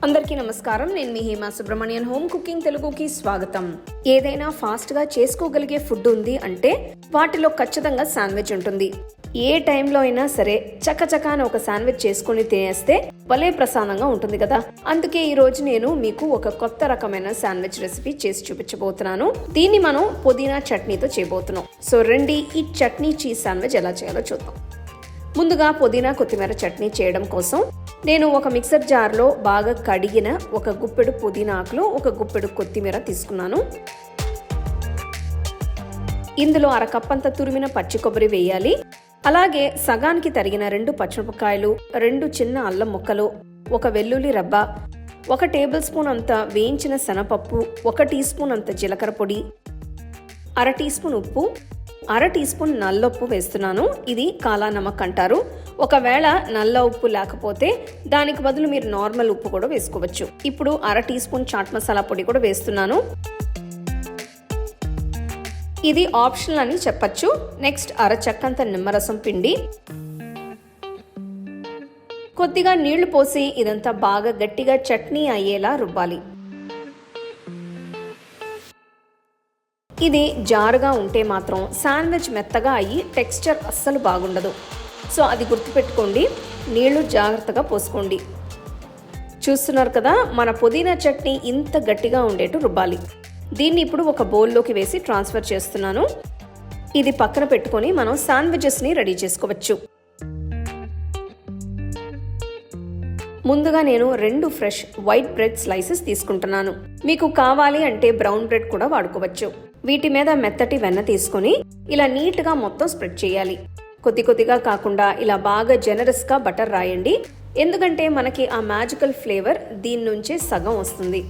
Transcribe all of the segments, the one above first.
అందరికీ నమస్కారం. నేను మీ హేమా సుబ్రమణియన్. హోమ్ కుకింగ్ తెలుగుకి స్వాగతం. ఏదైనా ఫాస్ట్ గా చేసుకోగలిగే ఫుడ్ ఉంది అంటే వాటిలో ఖచ్చితంగా శాండ్విచ్ ఉంటుంది. ఏ టైంలో అయినా సరే చకచకాన ఒక శాండ్విచ్ చేసుకుని తినేస్తే భలే ప్రసాదంగా ఉంటుంది కదా. అందుకే ఈ రోజు నేను మీకు ఒక కొత్త రకమైన శాండ్విచ్ రెసిపీ చేసి చూపించబోతున్నాను. దీన్ని మనం పుదీనా చట్నీతో చేయబోతున్నాం. సో రండి ఈ చట్నీ చీజ్ శాండ్విచ్ ఎలా చేయాలో చూద్దాం. ముందుగా పుదీనా కొత్తిమీర చట్నీ చేయడం కోసం నేను ఒక మిక్సర్ జార్లో బాగా కడిగిన ఒక గుప్పెడు పుదీనా ఆకులు, ఒక గుప్పెడు కొత్తిమీర తీసుకున్నాను. ఇందులో అరకప్పంత తురిమిన పచ్చి కొబ్బరి వేయాలి. అలాగే సగానికి తరిగిన 2 పచ్చిమిరపకాయలు, 2 చిన్న అల్లం ముక్కలు, ఒక వెల్లుల్లి రబ్బ, 1 టేబుల్ స్పూన్ అంత వేయించిన శనగపప్పు, 1 టీ స్పూన్ అంత జీలకర్ర పొడి, 1/2 టీ స్పూన్ ఉప్పు, 1/2 టీ స్పూన్ నల్ల ఉప్పు వేస్తున్నాను. ఇది కాలా నమక్ అంటారు. ఒకవేళ నల్ల ఉప్పు లేకపోతే దానికి బదులు మీరు నార్మల్ ఉప్పు కూడా వేసుకోవచ్చు. ఇప్పుడు 1/2 టీ స్పూన్ చాట్ మసాలా పొడి కూడా వేస్తున్నాను. ఇది ఆప్షనల్ అని చెప్పచ్చు. నెక్స్ట్ 1/2 చెక్కంత నిమ్మరసం పిండి, కొద్దిగా నీళ్లు పోసి ఇదంతా బాగా గట్టిగా చట్నీ అయ్యేలా రుబ్బాలి. ఇది జారుగా ఉంటే మాత్రం శాండ్విచ్ మెత్తగా అయ్యి టెక్స్చర్ అస్సలు బాగుండదు. సో అది గుర్తుపెట్టుకోండి. నీళ్లు జాగ్రత్తగా పోసుకోండి. చూస్తున్నారు కదా, మన పుదీనా చట్నీ ఇంత గట్టిగా ఉండేట్టు రుబ్బాలి. దీన్ని ఇప్పుడు ఒక బౌల్లోకి వేసి ట్రాన్స్ఫర్ చేస్తున్నాను. ఇది పక్కన పెట్టుకొని మనం శాండ్విచెస్ని రెడీ చేసుకోవచ్చు. ముందుగా నేను 2 ఫ్రెష్ వైట్ బ్రెడ్ స్లైసెస్ తీసుకుంటున్నాను. మీకు కావాలి అంటే బ్రౌన్ బ్రెడ్ కూడా వాడుకోవచ్చు. వీటి మీద మెత్తటి వెన్న తీసుకొని ఇలా నీట్గా మొత్తం స్ప్రెడ్ చేయాలి. కొద్ది కొద్దిగా కాకుండా ఇలా బాగా జనరస్ గా బటర్ రాయండి. ఎందుకంటే మనకి ఆ మ్యాజికల్ ఫ్లేవర్ దీని నుంచే సగం వస్తుంది.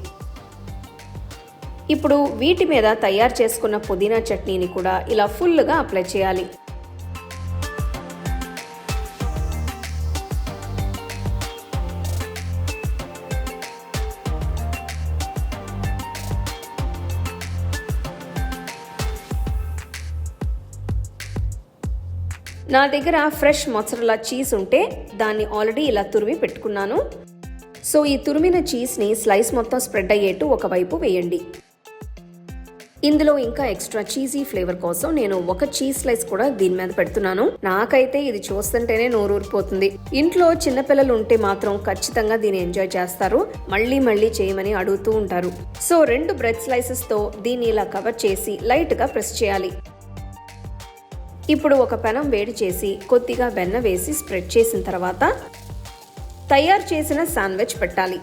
ఇప్పుడు వీటి మీద తయారు చేసుకున్న పుదీనా చట్నీని కూడా ఇలా ఫుల్గా అప్లై చేయాలి. నా దగ్గర ఫ్రెష్ మొజరెల్లా చీజ్ ఉంటే దాన్ని ఆల్రెడీ ఇలా తురిమి పెట్టుకున్నాను. సో ఈ తురిమిన చీజ్ని స్లైస్ మొత్తం స్ప్రెడ్ అయ్యేట్టు ఒకవైపు వేయండి. ఇందులో ఇంకా ఎక్స్ట్రా చీజీ ఫ్లేవర్ కోసం నేను 1 చీజ్ స్లైస్ కూడా దీని మీద పెడుతున్నాను. నాకైతే ఇది చూస్తుంటేనే నోరూరిపోతుంది. ఇంట్లో చిన్నపిల్లలు ఉంటే మాత్రం ఖచ్చితంగా దీన్ని ఎంజాయ్ చేస్తారు. మళ్ళీ మళ్ళీ చేయమని అడుగుతూ ఉంటారు. సో 2 బ్రెడ్ స్లైసెస్ తో దీన్ని ఇలా కవర్ చేసి లైట్ గా ప్రెస్ చేయాలి. ఇప్పుడు ఒక పెనం వేడి చేసి కొద్దిగా వెన్న వేసి స్ప్రెడ్ చేసిన తర్వాత తయారు చేసిన శాండ్విచ్ పెట్టాలి.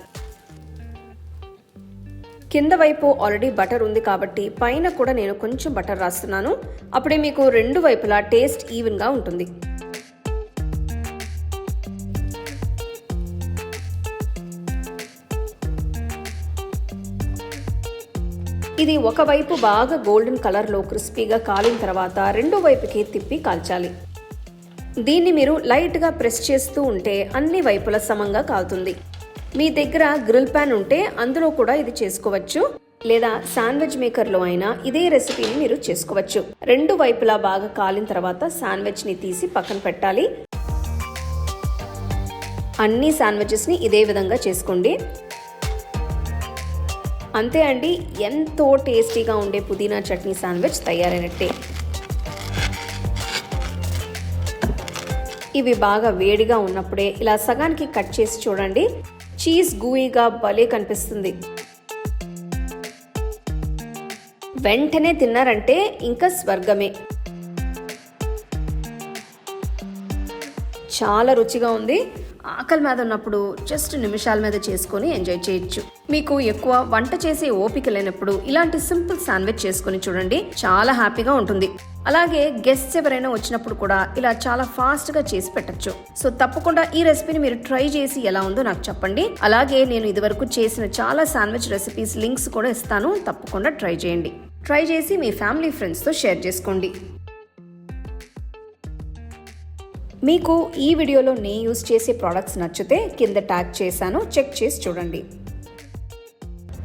కింద వైపు ఆల్రెడీ బటర్ ఉంది కాబట్టి పైన కూడా నేను కొంచెం బటర్ రాస్తున్నాను. అప్పుడే మీకు 2 వైపులా టేస్ట్ ఈవెన్ గా ఉంటుంది. ఇది ఒకవైపు బాగా గోల్డెన్ కలర్లో క్రిస్పీగా కాలిన తర్వాత రెండో వైపుకి తిప్పి కాల్చాలి. దీన్ని మీరు లైట్గా ప్రెస్ చేస్తూ ఉంటే అన్ని వైపుల సమంగా కాలుతుంది. మీ దగ్గర గ్రిల్ ప్యాన్ ఉంటే అందులో కూడా ఇది చేసుకోవచ్చు, లేదా శాండ్విచ్ మేకర్లో అయినా ఇదే రెసిపీని మీరు చేసుకోవచ్చు. 2 వైపులా బాగా కాలిన తర్వాత శాండ్విచ్ని తీసి పక్కన పెట్టాలి. అన్ని శాండ్విచెస్ని ఇదే విధంగా చేసుకోండి. అంతే అండి, ఎంతో టేస్టీగా ఉండే పుదీనా చట్నీ శాండ్విచ్ తయారైనట్టే. ఇవి బాగా వేడిగా ఉన్నప్పుడే ఇలా సగానికి కట్ చేసి చూడండి. చీజ్ గూయిగా భలే కనిపిస్తుంది. వెంటనే తిన్నారంటే ఇంకా స్వర్గమే. చాలా రుచిగా ఉంది. ఆకలి మీద ఉన్నప్పుడు జస్ట్ నిమిషాల మీద చేసుకొని ఎంజాయ్ చేయొచ్చు. మీకు ఎక్కువ వంట చేసే ఓపిక లేనప్పుడు ఇలాంటి సింపుల్ శాండ్విచ్ చేసుకొని చూడండి, చాలా హ్యాపీగా ఉంటుంది. అలాగే గెస్ట్స్ ఎవరైనా వచ్చినప్పుడు కూడా ఇలా చాలా ఫాస్ట్ గా చేసి పెట్టచ్చు. సో తప్పకుండా ఈ రెసిపీని మీరు ట్రై చేసి ఎలా ఉందో నాకు చెప్పండి. అలాగే నేను ఇదివరకు చేసిన చాలా శాండ్విచ్ రెసిపీస్ లింక్స్ కూడా ఇస్తాను, తప్పకుండా ట్రై చేయండి. ట్రై చేసి మీ ఫ్యామిలీ ఫ్రెండ్స్తో షేర్ చేసుకోండి. మీకు ఈ వీడియోలో నేను యూజ్ చేసే ప్రోడక్ట్స్ నచ్చితే కింద ట్యాగ్ చేశాను, చెక్ చేసి చూడండి.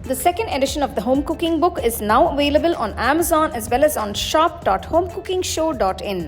The second edition of the home cooking book is now available on Amazon as well as on shop.homecookingshow.in.